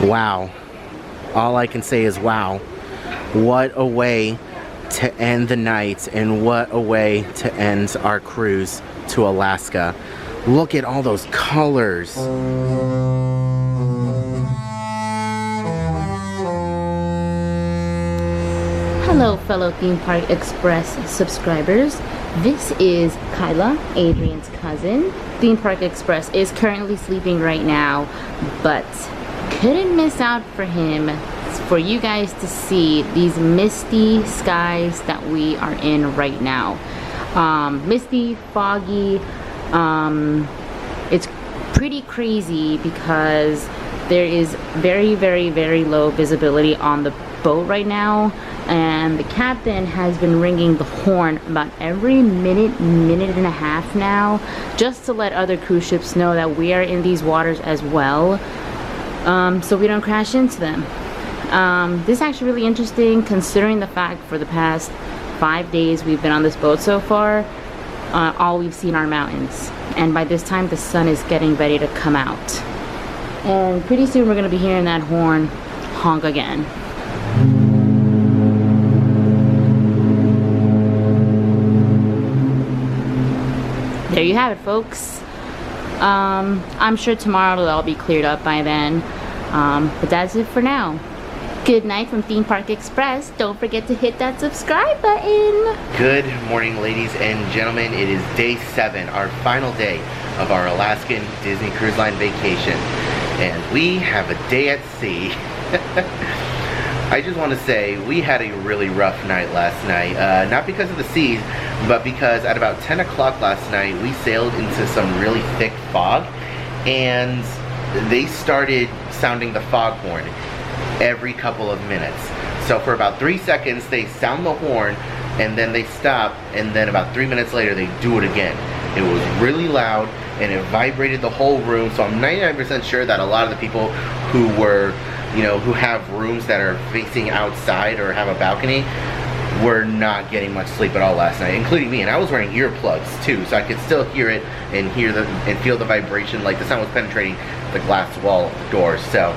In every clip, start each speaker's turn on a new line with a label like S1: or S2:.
S1: Wow. All I can say is wow. What a way to end the night, and what a way to end our cruise to Alaska. Look at all those colors.
S2: Hello fellow Theme Park Express subscribers. This is Kyla, Adrian's cousin. Theme Park Express is currently sleeping right now, but couldn't miss out for him for you guys to see these misty skies that we are in right now. Misty, foggy, it's pretty crazy because there is very low visibility on the boat right now, and the captain has been ringing the horn about every minute and a half now, just to let other cruise ships know that we are in these waters as well, so we don't crash into them. This is actually really interesting considering the fact for the past 5 days we've been on this boat so far, all we've seen are mountains, and by this time the sun is getting ready to come out, and pretty soon we're going to be hearing that horn honk again. There you have it, folks. I'm sure tomorrow it'll all be cleared up by then, but that's it for now. Good night from Theme Park Express. Don't forget to hit that subscribe button.
S1: Good morning, ladies and gentlemen. It is day 7, our final day of our Alaskan Disney Cruise Line vacation, and we have a day at sea. I just want to say we had a really rough night last night, not because of the seas, but because at about 10 o'clock last night we sailed into some really thick fog, and they started sounding the foghorn every couple of minutes. So for about 3 seconds they sound the horn, and then they stop, and then about 3 minutes later they do it again. It was really loud and it vibrated the whole room, so I'm 99% sure that a lot of the people who were, who have rooms that are facing outside or have a balcony were not getting much sleep at all last night, including me. And I was wearing earplugs too, so I could still hear it and feel the vibration, like the sound was penetrating the glass wall of the door. So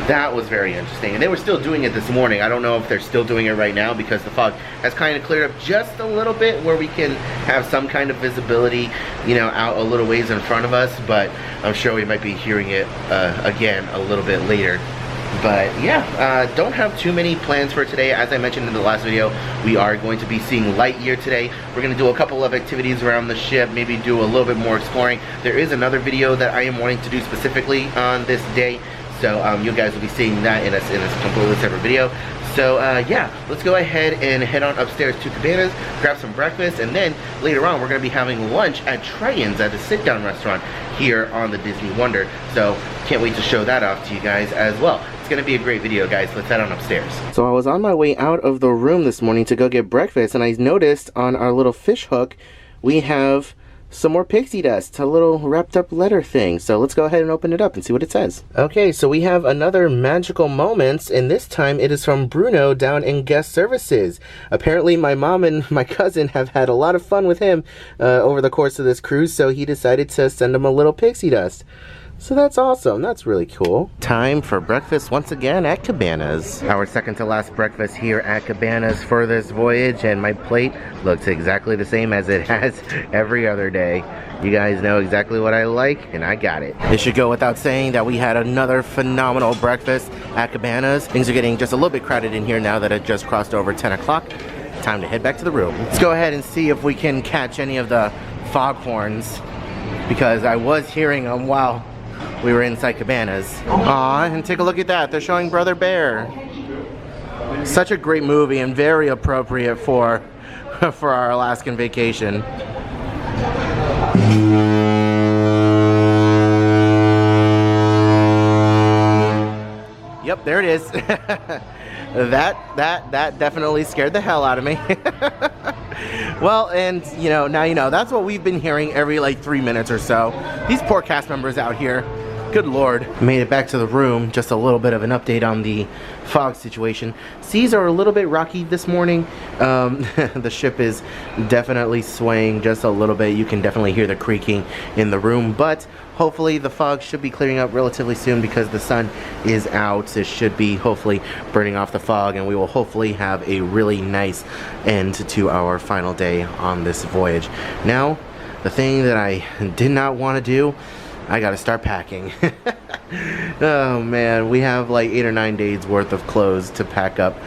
S1: that was very interesting, and they were still doing it this morning. I don't know if they're still doing it right now because the fog has kind of cleared up just a little bit where we can have some kind of visibility, out a little ways in front of us, but I'm sure we might be hearing it again a little bit later. But yeah, don't have too many plans for today. As I mentioned in the last video, we are going to be seeing Lightyear today. We're going to do a couple of activities around the ship, maybe do a little bit more exploring. There is another video that I am wanting to do specifically on this day, so you guys will be seeing that in a completely separate video. So yeah, let's go ahead and head on upstairs to Cabanas, grab some breakfast, and then later on we're going to be having lunch at Tritons, at a sit-down restaurant here on the Disney Wonder. So can't wait to show that off to you guys as well. It's going to be a great video, guys. Let's head on upstairs. So I was on my way out of the room this morning to go get breakfast, and I noticed on our little fish hook we have some more pixie dust, a little wrapped up letter thing. So let's go ahead and open it up and see what it says. Okay, so we have another magical moments, and this time it is from Bruno down in guest services. Apparently my mom and my cousin have had a lot of fun with him over the course of this cruise, so he decided to send him a little pixie dust. So that's awesome. That's really cool. Time for breakfast once again at Cabanas. Our second to last breakfast here at Cabanas for this voyage, and my plate looks exactly the same as it has every other day. You guys know exactly what I like, and I got it. It should go without saying that we had another phenomenal breakfast at Cabanas. Things are getting just a little bit crowded in here now that it just crossed over 10 o'clock. Time to head back to the room. Let's go ahead and see if we can catch any of the foghorns, because I was hearing them while we were inside Cabanas. Aw, and take a look at that. They're showing Brother Bear. Such a great movie and very appropriate for our Alaskan vacation. Yep, there it is. That definitely scared the hell out of me. Well, and now that's what we've been hearing every like 3 minutes or so. These poor cast members out here, Good Lord. Made it back to the room. Just a little bit of an update on the fog situation. Seas are a little bit rocky this morning. The ship is definitely swaying just a little bit. You can definitely hear the creaking in the room, but hopefully the fog should be clearing up relatively soon because the sun is out. It should be hopefully burning off the fog, and we will hopefully have a really nice end to our final day on this voyage. Now, the thing that I did not want to do, I gotta start packing. Oh man, we have like 8 or 9 days worth of clothes to pack up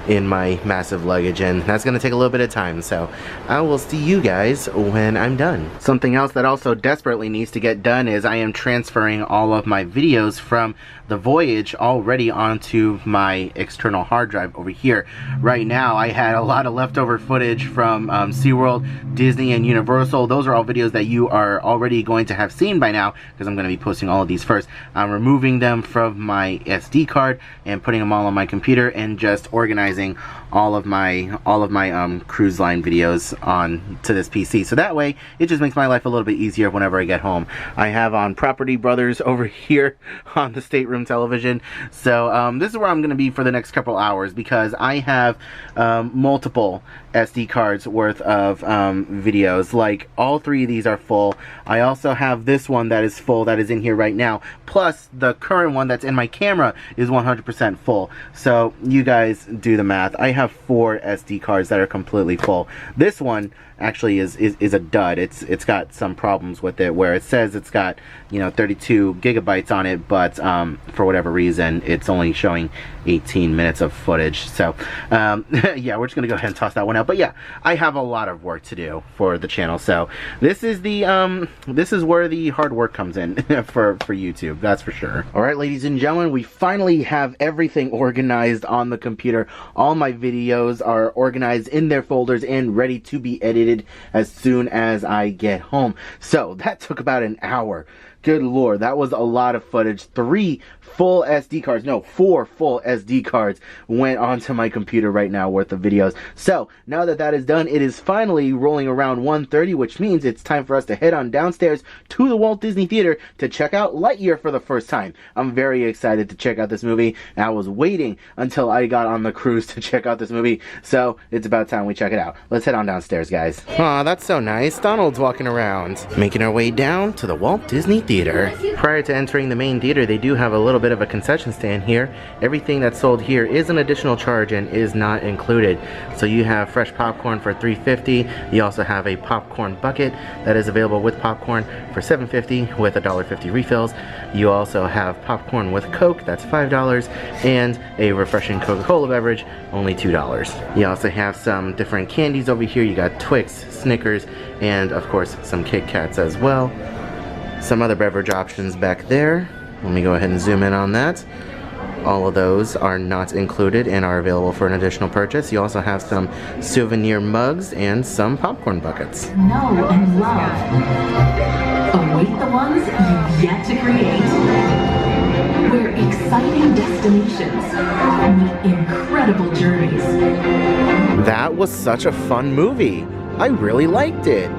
S1: in my massive luggage, and that's gonna take a little bit of time, so I will see you guys when I'm done. Something else that also desperately needs to get done is I am transferring all of my videos from the voyage already onto my external hard drive over here. Right now I had a lot of leftover footage from SeaWorld, Disney, and Universal. Those are all videos that you are already going to have seen by now because I'm going to be posting all of these first. I'm removing them from my SD card and putting them all on my computer and just organizing all of my cruise line videos on to this PC, so that way it just makes my life a little bit easier whenever I get home. I have on Property Brothers over here on the stateroom television, so this is where I'm going to be for the next couple hours because I have multiple SD cards worth of videos. Like all 3 of these are full. I also have this one that is full that is in here right now, plus the current one that's in my camera is 100% full. So you guys do the math. I have 4 SD cards that are completely full. This one actually is a dud. It's got some problems with it where it says it's got, you know, 32 gigabytes on it, but for whatever reason it's only showing 18 minutes of footage. So yeah, we're just gonna go ahead and toss that one out. But yeah, I have a lot of work to do for the channel, so this is the this is where the hard work comes in for YouTube, that's for sure. All right, ladies and gentlemen, we finally have everything organized on the computer. All my videos are organized in their folders and ready to be edited as soon as I get home. So that took about an hour. Good Lord, that was a lot of footage. 3 full SD cards, no, 4 full SD cards went onto my computer right now worth of videos. So now that that is done, it is finally rolling around 1:30, which means it's time for us to head on downstairs to the Walt Disney Theater to check out Lightyear for the first time. I'm very excited to check out this movie, and I was waiting until I got on the cruise to check out this movie, so it's about time we check it out. Let's head on downstairs, guys. Aw, that's so nice. Donald's walking around. Making our way down to the Walt Disney Theater. Prior to entering the main theater, they do have a little bit of a concession stand here. Everything that's sold here is an additional charge and is not included. So you have fresh popcorn for $3.50. You also have a popcorn bucket that is available with popcorn for $7.50 with $1.50 refills. You also have popcorn with Coke, that's $5, and a refreshing Coca-Cola beverage, only $2. You also have some different candies over here. You got Twix, Snickers, and of course some Kit Kats as well. Some other beverage options back there. Let me go ahead and zoom in on that. All of those are not included and are available for an additional purchase. You also have some souvenir mugs and some popcorn buckets.
S3: Know and love. Await the ones you've yet to create. Where exciting destinations meet incredible journeys.
S1: That was such a fun movie. I really liked it.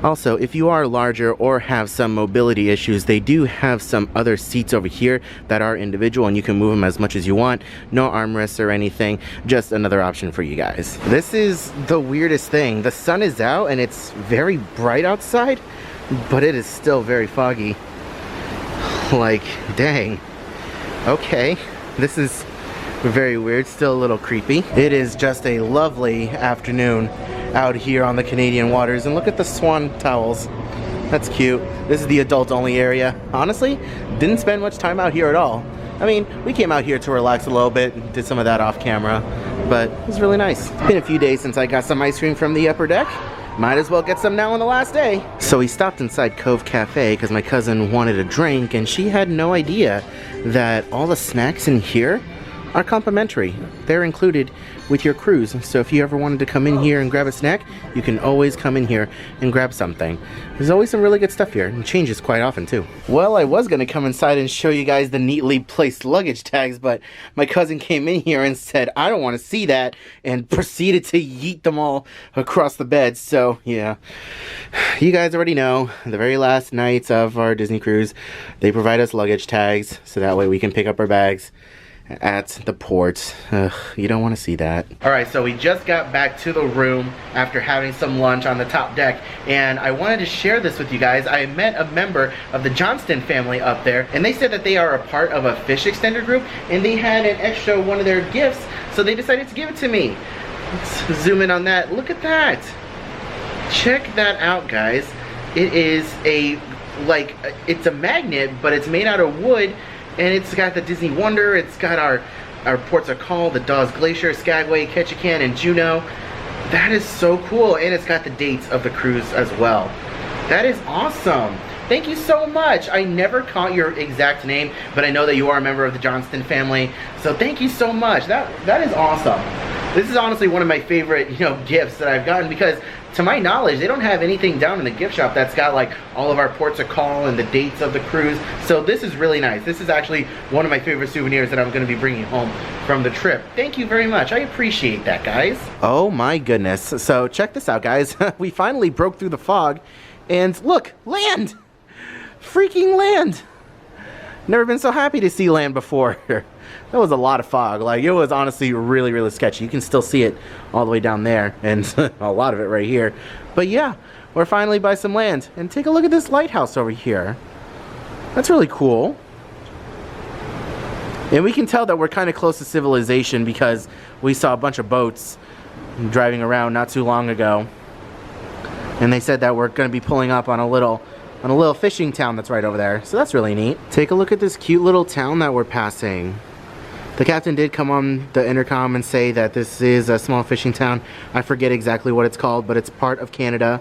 S1: Also, if you are larger or have some mobility issues, they do have some other seats over here that are individual and you can move them as much as you want. No armrests or anything, just another option for you guys. This is the weirdest thing. The sun is out and it's very bright outside, but it is still very foggy. Like, dang. Okay, this is very weird, still a little creepy. It is just a lovely afternoon out here on the Canadian waters, and look at the swan towels. That's cute. This is the adult only area. Honestly, didn't spend much time out here at all. I mean, we came out here to relax a little bit and did some of that off camera, but it was really nice. It's been a few days since I got some ice cream from the upper deck. Might as well get some now on the last day. So we stopped inside Cove Cafe because my cousin wanted a drink and she had no idea that all the snacks in here are complimentary. They're included with your cruise. So if you ever wanted to come in here and grab a snack, you can always come in here and grab something. There's always some really good stuff here, and changes quite often too. Well, I was gonna come inside and show you guys the neatly placed luggage tags, but my cousin came in here and said, I don't want to see that, and proceeded to yeet them all across the bed. So yeah, you guys already know, the very last nights of our Disney cruise, they provide us luggage tags, so that way we can pick up our bags at the port. Ugh, you don't want to see that. Alright, so we just got back to the room after having some lunch on the top deck, and I wanted to share this with you guys. I met a member of the Johnston family up there, and they said that they are a part of a fish extender group, and they had an extra one of their gifts, so they decided to give it to me. Let's zoom in on that. Look at that. Check that out, guys. It is it's a magnet, but it's made out of wood, and it's got the Disney Wonder. It's got our ports of call, the Dawes Glacier, Skagway, Ketchikan, and Juneau. That is so cool, and it's got the dates of the cruise as well. That is awesome. Thank you so much. I never caught your exact name, but I know that you are a member of the Johnston family, so thank you so much. That is awesome. This is honestly one of my favorite, gifts that I've gotten, because to my knowledge, they don't have anything down in the gift shop that's got like all of our ports of call and the dates of the cruise. So this is really nice. This is actually one of my favorite souvenirs that I'm going to be bringing home from the trip. Thank you very much. I appreciate that, guys. Oh my goodness. So check this out, guys. We finally broke through the fog, and look, land! Freaking land! Never been so happy to see land before. That was a lot of fog. Like, it was honestly really, really sketchy. You can still see it all the way down there, and a lot of it right here. But yeah, we're finally by some land. And take a look at this lighthouse over here. That's really cool. And we can tell that we're kind of close to civilization because we saw a bunch of boats driving around not too long ago. And they said that we're going to be pulling up on a little fishing town that's right over there. So that's really neat. Take a look at this cute little town that we're passing. The captain did come on the intercom and say that this is a small fishing town. I forget exactly what it's called, but it's part of Canada.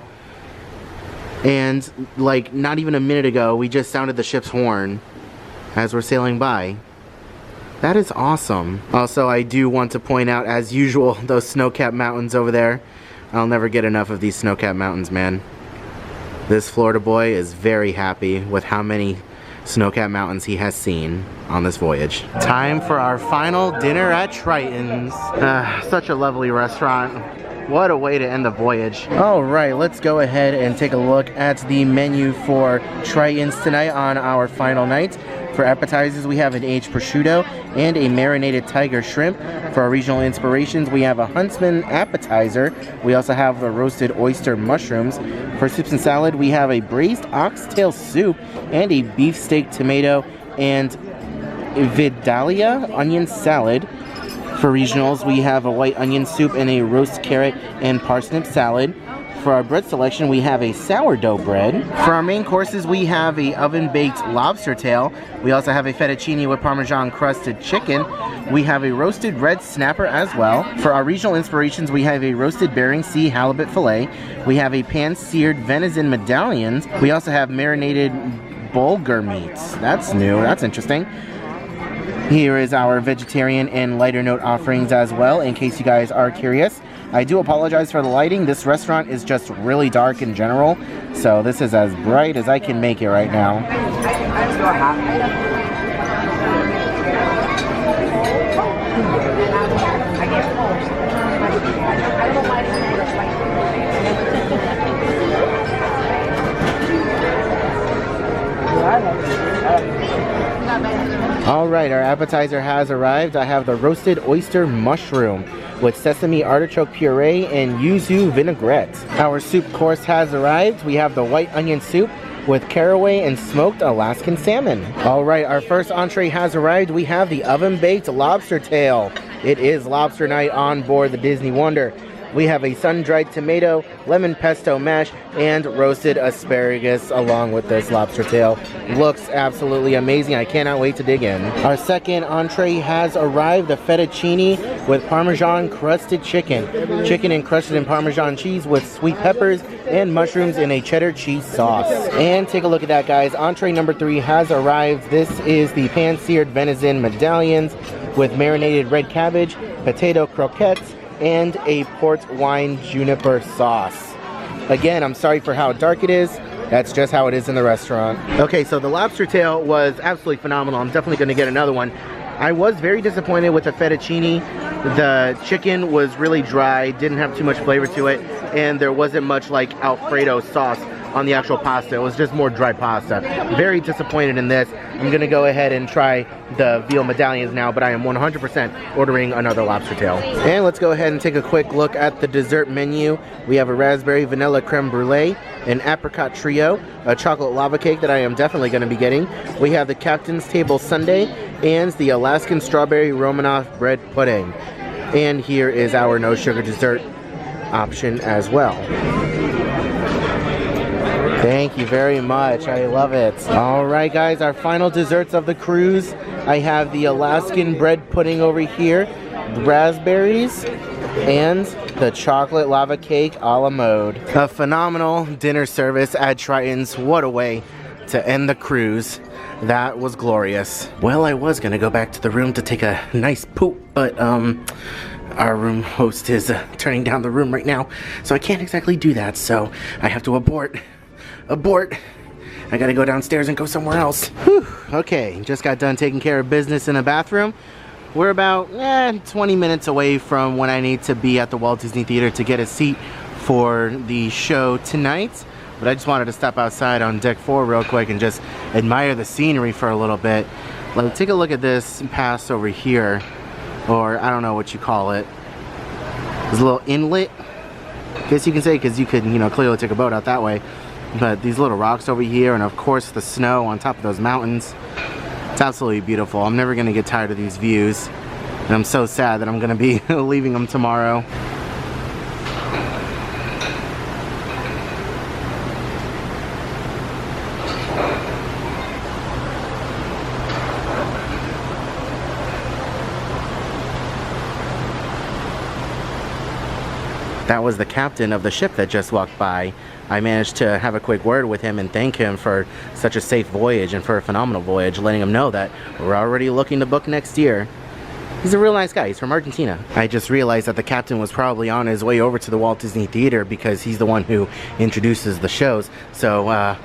S1: And like not even a minute ago, we just sounded the ship's horn as we're sailing by. That is awesome. Also, I do want to point out, as usual, those snow-capped mountains over there. I'll never get enough of these snow-capped mountains, man. This Florida boy is very happy with how many snow-capped mountains he has seen on this voyage. Time for our final dinner at Tritons. Such a lovely restaurant. What a way to end the voyage. Alright, let's go ahead and take a look at the menu for Tritons tonight on our final night. For appetizers, we have an aged prosciutto and a marinated tiger shrimp. For our regional inspirations, we have a huntsman appetizer. We also have the roasted oyster mushrooms. For soups and salad, we have a braised oxtail soup and a beefsteak tomato and Vidalia onion salad. For regionals, we have a white onion soup and a roast carrot and parsnip salad. For our bread selection, we have a sourdough bread. For our main courses, we have a oven-baked lobster tail. We also have a fettuccine with Parmesan crusted chicken. We have a roasted red snapper as well. For our regional inspirations, we have a roasted Bering Sea halibut fillet. We have a pan-seared venison medallions. We also have marinated bulgur meats. That's new. That's interesting. Here is our vegetarian and lighter note offerings as well, in case you guys are curious. I do apologize for the lighting. This restaurant is just really dark in general, so this is as bright as I can make it right now. Alright, our appetizer has arrived. I have the roasted oyster mushroom with sesame artichoke puree and yuzu vinaigrette. Our soup course has arrived. We have the white onion soup with caraway and smoked Alaskan salmon. Alright, our first entree has arrived. We have the oven-baked lobster tail. It is lobster night on board the Disney Wonder. We have a sun-dried tomato, lemon pesto mash, and roasted asparagus along with this lobster tail. Looks absolutely amazing. I cannot wait to dig in. Our second entree has arrived, the fettuccine with Parmesan crusted chicken. Chicken encrusted in Parmesan cheese with sweet peppers and mushrooms in a cheddar cheese sauce. And take a look at that, guys. Entree number 3 has arrived. This is the pan-seared venison medallions with marinated red cabbage, potato croquettes, and a port wine juniper sauce. Again, I'm sorry for how dark it is. That's just how it is in the restaurant. Okay, so the lobster tail was absolutely phenomenal. I'm definitely gonna get another one. I was very disappointed with the fettuccine. The chicken was really dry, didn't have too much flavor to it, and there wasn't much like Alfredo sauce on the actual pasta. It was just more dry pasta. Very disappointed in this. I'm gonna go ahead and try the veal medallions now, but I am 100% ordering another lobster tail. And let's go ahead and take a quick look at the dessert menu. We have a raspberry vanilla creme brulee, an apricot trio, a chocolate lava cake that I am definitely gonna be getting. We have the Captain's Table sundae, and the Alaskan strawberry Romanoff bread pudding. And here is our no sugar dessert option as well. Thank you very much. I love it. All right, guys, our final desserts of the cruise. I have the Alaskan bread pudding over here, the raspberries, and the chocolate lava cake a la mode. A phenomenal dinner service at Tritons. What a way to end the cruise. That was glorious. Well, I was gonna go back to the room to take a nice poop, but our room host is turning down the room right now, so I can't exactly do that, so I have to abort. I gotta go downstairs and go somewhere else. Whew. Okay, just got done taking care of business in a bathroom. We're about 20 minutes away from when I need to be at the Walt Disney Theater to get a seat for the show tonight. But I just wanted to step outside on deck 4 real quick and just admire the scenery for a little bit. Like, take a look at this pass over here, or I don't know what you call it. There's a little inlet, I guess you can say, because you could, you know, clearly take a boat out that way. But these little rocks over here, and of course the snow on top of those mountains. It's absolutely beautiful. I'm never gonna get tired of these views, and I'm so sad that I'm gonna be leaving them tomorrow. That was the captain of the ship that just walked by. I managed to have a quick word with him and thank him for such a safe voyage and for a phenomenal voyage, letting him know that we're already looking to book next year. He's a real nice guy. He's from Argentina. I just realized that the captain was probably on his way over to the Walt Disney Theater because he's the one who introduces the shows. So,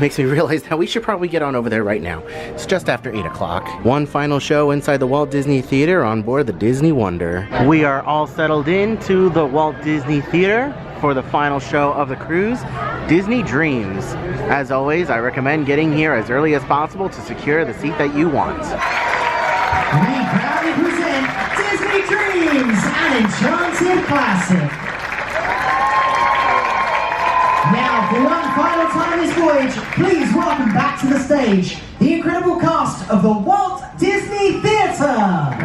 S1: makes me realize that we should probably get on over there right now. It's just after 8 o'clock. One final show inside the Walt Disney Theater on board the Disney Wonder. We are all settled into the Walt Disney Theater for the final show of the cruise, Disney Dreams. As always, I recommend getting here as early as possible to secure the seat that you want.
S4: We proudly present Disney Dreams, an enchanted classic. Now, for one final time this voyage, please welcome back to the stage the incredible cast of the Walt Disney Theater.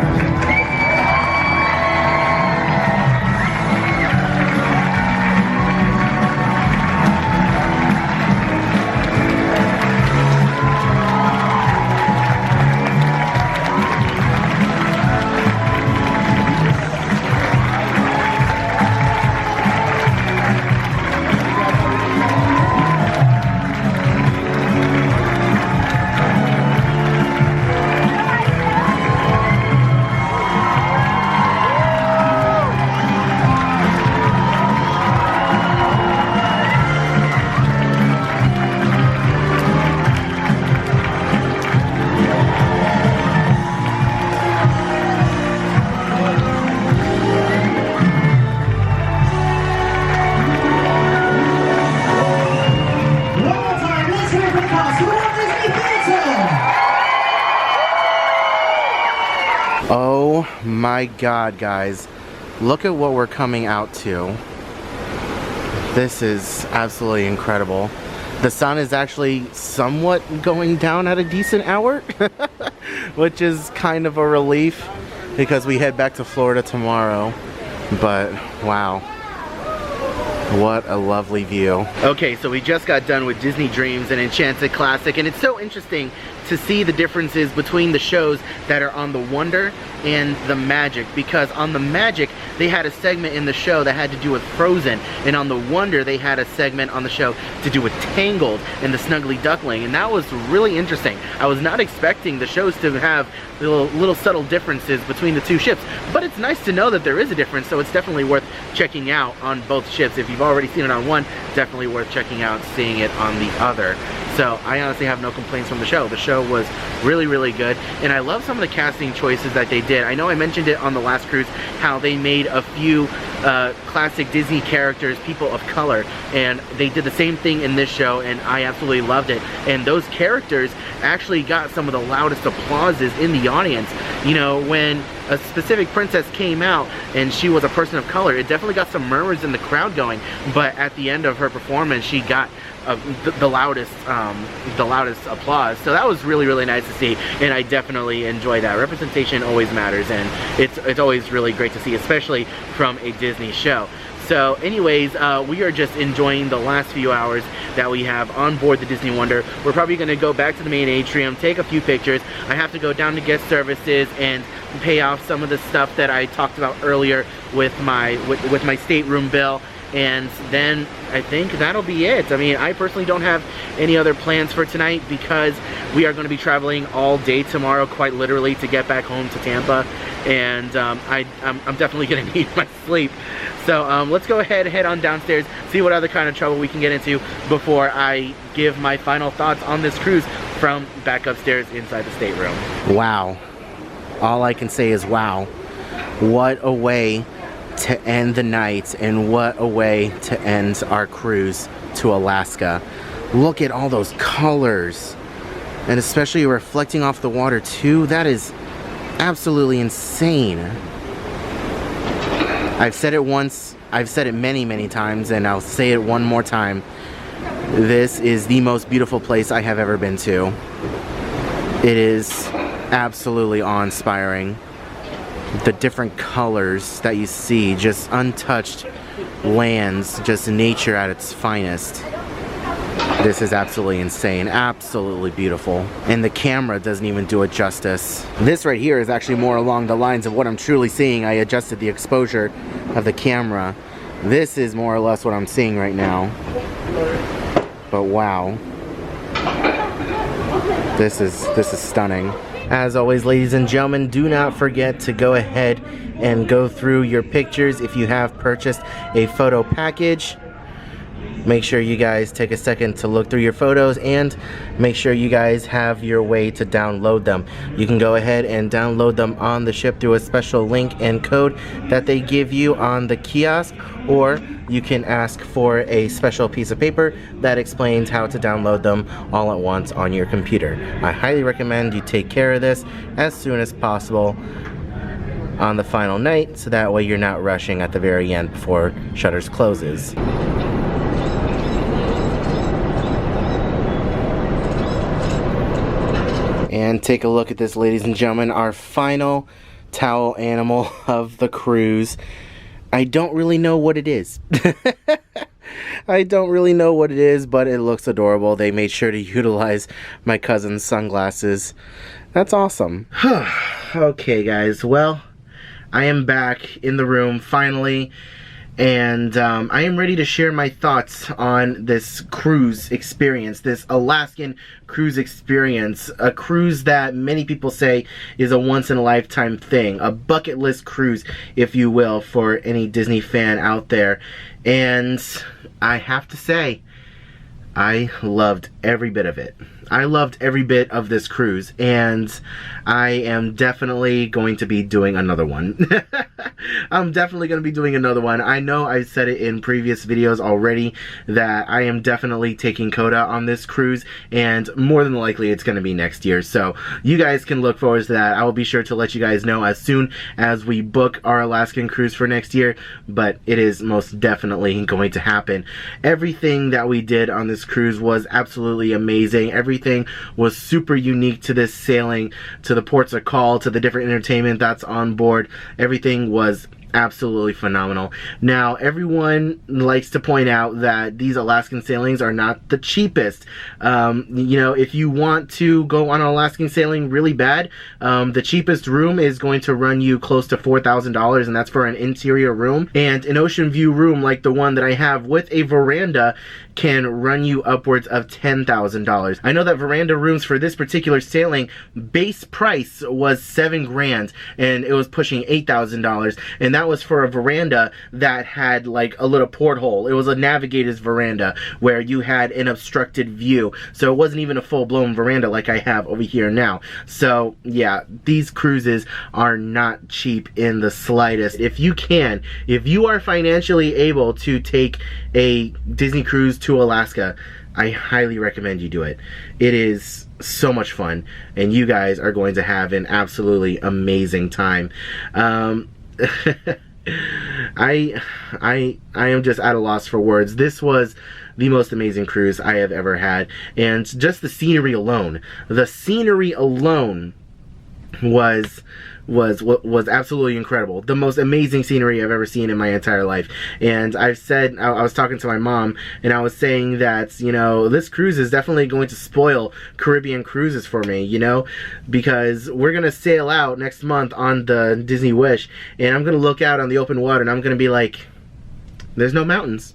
S1: Oh my God, guys, look at what we're coming out to. This is absolutely incredible. The sun is actually somewhat going down at a decent hour, which is kind of a relief because we head back to Florida tomorrow. But wow, what a lovely view. Okay, so we just got done with Disney Dreams, an enchanted classic, and it's so interesting to see the differences between the shows that are on the Wonder and the Magic, because on the Magic they had a segment in the show that had to do with Frozen, and on the Wonder they had a segment on the show to do with Tangled and the Snuggly Duckling, and that was really interesting. I was not expecting the shows to have little subtle differences between the two ships, but it's nice to know that there is a difference, so it's definitely worth checking out on both ships. If you've already seen it on one, definitely worth checking out seeing it on the other. So I honestly have no complaints from the show. The show was really, really good, and I love some of the casting choices that they did. I know I mentioned it on the last cruise, how they made a few classic Disney characters people of color, and they did the same thing in this show, and I absolutely loved it. And those characters actually got some of the loudest applauses in the audience. You know, when a specific princess came out and she was a person of color, it definitely got some murmurs in the crowd going, but at the end of her performance she got the loudest applause. So that was really, really nice to see, and I definitely enjoy that. Representation always matters, and it's always really great to see, especially from a Disney show. So anyways, we are just enjoying the last few hours that we have on board the Disney Wonder. We're probably going to go back to the main atrium, take a few pictures. I have to go down to guest services and pay off some of the stuff that I talked about earlier with my stateroom bill, and then I think that'll be it. I mean, I personally don't have any other plans for tonight because we are going to be traveling all day tomorrow, quite literally, to get back home to Tampa, and I'm definitely going to need my sleep. So let's go ahead, head on downstairs, see what other kind of trouble we can get into before I give my final thoughts on this cruise from back upstairs inside the stateroom. Wow. All I can say is wow. What a way to end the night, and what a way to end our cruise to Alaska. Look at all those colors, and especially reflecting off the water too. That is absolutely insane. I've said it once, I've said it many times, and I'll say it one more time. This is the most beautiful place I have ever been to. It is absolutely awe-inspiring. The different colors that you see, just untouched lands, just nature at its finest. This is absolutely insane, absolutely beautiful. And the camera doesn't even do it justice. This right here is actually more along the lines of what I'm truly seeing. I adjusted the exposure of the camera. This is more or less what I'm seeing right now. But wow. This is stunning. As always, ladies and gentlemen, do not forget to go ahead and go through your pictures if you have purchased a photo package. Make sure you guys take a second to look through your photos, and make sure you guys have your way to download them. You can go ahead and download them on the ship through a special link and code that they give you on the kiosk, or you can ask for a special piece of paper that explains how to download them all at once on your computer. I highly recommend you take care of this as soon as possible on the final night, so that way you're not rushing at the very end before shutters closes. And take a look at this, ladies and gentlemen, our final towel animal of the cruise. I don't really know what it is. I don't really know what it is, but it looks adorable. They made sure to utilize my cousin's sunglasses. That's awesome. Okay, guys, well, I am back in the room finally, and I am ready to share my thoughts on this cruise experience, this Alaskan cruise experience, a cruise that many people say is a once-in-a-lifetime thing, a bucket list cruise, if you will, for any Disney fan out there. And I have to say, I loved every bit of it. I loved every bit of this cruise, and I am definitely going to be doing another one. I'm definitely going to be doing another one. I know I said it in previous videos already that I am definitely taking Coda on this cruise, and more than likely it's going to be next year. So you guys can look forward to that. I will be sure to let you guys know as soon as we book our Alaskan cruise for next year, but it is most definitely going to happen. Everything that we did on this cruise was absolutely amazing. Everything was super unique to this sailing, to the ports of call, to the different entertainment that's on board. Everything was absolutely phenomenal. Now, everyone likes to point out that these Alaskan sailings are not the cheapest. You know, if you want to go on an Alaskan sailing really bad, the cheapest room is going to run you close to $4,000, and that's for an interior room. And an ocean view room like the one that I have with a veranda can run you upwards of $10,000. I know that veranda rooms for this particular sailing, base price was $7 grand, and it was pushing $8,000, and that was for a veranda that had like a little porthole. It was a navigator's veranda where you had an obstructed view, so it wasn't even a full-blown veranda like I have over here now. So yeah, these cruises are not cheap in the slightest. If you are financially able to take a Disney cruise to Alaska, I highly recommend you do it. It is so much fun, and you guys are going to have an absolutely amazing time. I am just at a loss for words. This was the most amazing cruise I have ever had, and just the scenery alone was absolutely incredible. The most amazing scenery I've ever seen in my entire life. And I've said, I was talking to my mom, and I was saying that, you know, this cruise is definitely going to spoil Caribbean cruises for me, you know, because we're gonna sail out next month on the Disney Wish, and I'm gonna look out on the open water, and I'm gonna be like, there's no mountains.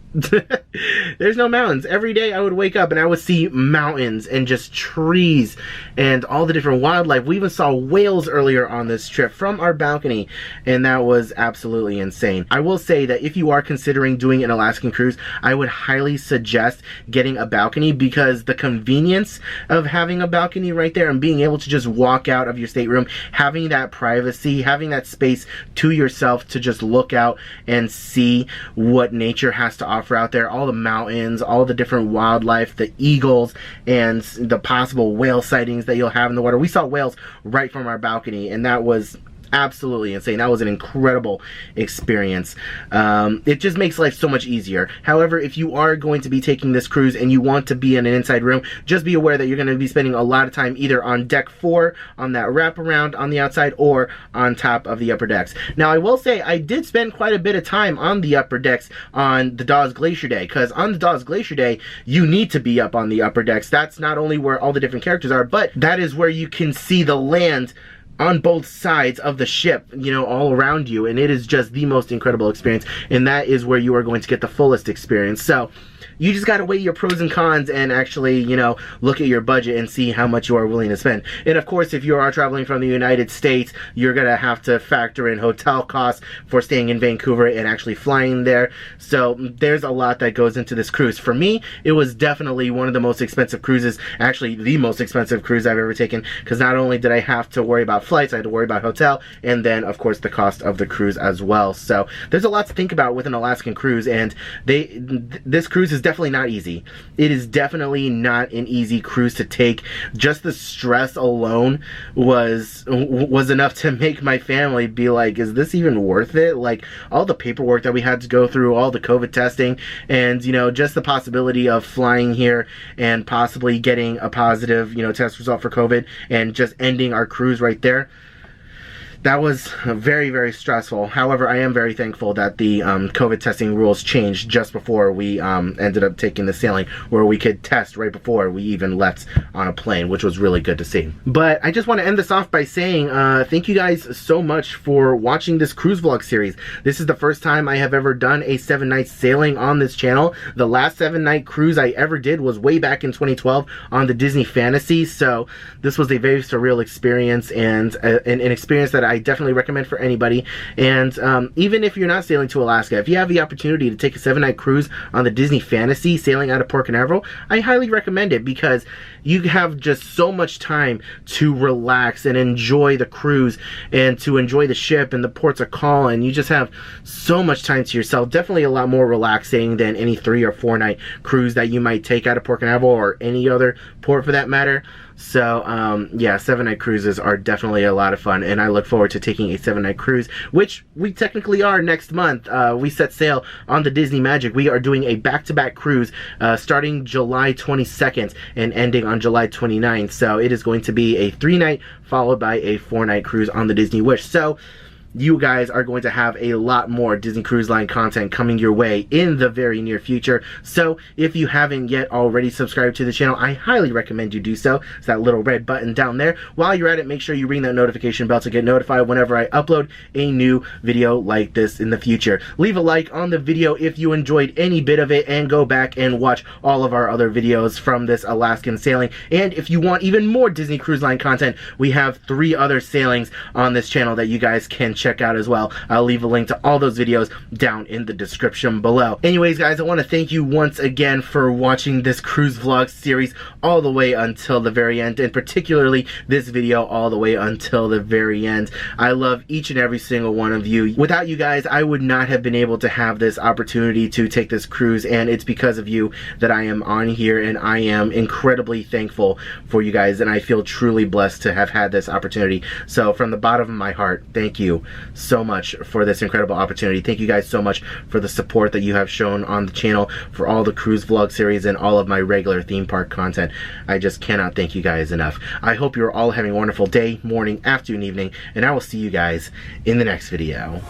S1: There's no mountains. Every day I would wake up and I would see mountains and just trees and all the different wildlife. We even saw whales earlier on this trip from our balcony, and that was absolutely insane. I will say that if you are considering doing an Alaskan cruise, I would highly suggest getting a balcony, because the convenience of having a balcony right there and being able to just walk out of your stateroom, having that privacy, having that space to yourself to just look out and see what nature has to offer out there, all the mountains, all the different wildlife, the eagles, and the possible whale sightings that you'll have in the water. We saw whales right from our balcony, and that was absolutely insane. That was an incredible experience. It just makes life so much easier. However, if you are going to be taking this cruise and you want to be in an inside room, just be aware that you're going to be spending a lot of time either on deck 4 on that wraparound on the outside, or on top of the upper decks. Now, I will say I did spend quite a bit of time on the upper decks on the Dawes Glacier Day, because on the Dawes Glacier Day you need to be up on the upper decks. That's not only where all the different characters are, but that is where you can see the land on both sides of the ship, you know, all around you, and it is just the most incredible experience, and that is where you are going to get the fullest experience. So you just gotta weigh your pros and cons and actually, you know, look at your budget and see how much you are willing to spend. And of course, if you are traveling from the United States, you're gonna have to factor in hotel costs for staying in Vancouver and actually flying there. So there's a lot that goes into this cruise. For me, it was definitely one of the most expensive cruises, actually the most expensive cruise I've ever taken, because not only did I have to worry about flights, I had to worry about hotel, and then of course the cost of the cruise as well. So there's a lot to think about with an Alaskan cruise, and this cruise is definitely not easy. It is definitely not an easy cruise to take. Just the stress alone was enough to make my family be like, is this even worth it? Like, all the paperwork that we had to go through, all the COVID testing, and, you know, just the possibility of flying here and possibly getting a positive, you know, test result for COVID and just ending our cruise right there. That was very, very stressful. However, I am very thankful that the COVID testing rules changed just before we ended up taking the sailing, where we could test right before we even left on a plane, which was really good to see. But I just want to end this off by saying thank you guys so much for watching this cruise vlog series. This is the first time I have ever done a 7-night sailing on this channel. The last 7-night cruise I ever did was way back in 2012 on the Disney Fantasy, so this was a very surreal experience, and an experience that I definitely recommend for anybody. And even if you're not sailing to Alaska, if you have the opportunity to take a 7-night cruise on the Disney Fantasy sailing out of Port Canaveral, I highly recommend it, because you have just so much time to relax and enjoy the cruise and to enjoy the ship, and the ports are calling. You just have so much time to yourself. Definitely a lot more relaxing than any 3 or 4 night cruise that you might take out of Port Canaveral, or any other port for that matter. So yeah, 7-night cruises are definitely a lot of fun, and I look forward to taking a 7-night cruise, which we technically are next month. We set sail on the Disney Magic. We are doing a back-to-back cruise starting July 22nd and ending on July 29th. So it is going to be a 3-night followed by a 4-night cruise on the Disney Wish. So you guys are going to have a lot more Disney Cruise Line content coming your way in the very near future. So if you haven't yet already subscribed to the channel, I highly recommend you do so. It's that little red button down there. While you're at it, make sure you ring that notification bell to get notified whenever I upload a new video like this in the future. Leave a like on the video if you enjoyed any bit of it, and go back and watch all of our other videos from this Alaskan sailing. And if you want even more Disney Cruise Line content, we have 3 other sailings on this channel that you guys can check out as well. I'll leave a link to all those videos down in the description below. Anyways, guys, I want to thank you once again for watching this cruise vlog series all the way until the very end, and particularly this video all the way until the very end. I love each and every single one of you. Without you guys, I would not have been able to have this opportunity to take this cruise, and it's because of you that I am on here, and I am incredibly thankful for you guys, and I feel truly blessed to have had this opportunity. So from the bottom of my heart, thank you so much for this incredible opportunity. Thank you guys so much for the support that you have shown on the channel, for all the cruise vlog series and all of my regular theme park content. I just cannot thank you guys enough. I hope you're all having a wonderful day, morning, afternoon, evening, and I will see you guys in the next video.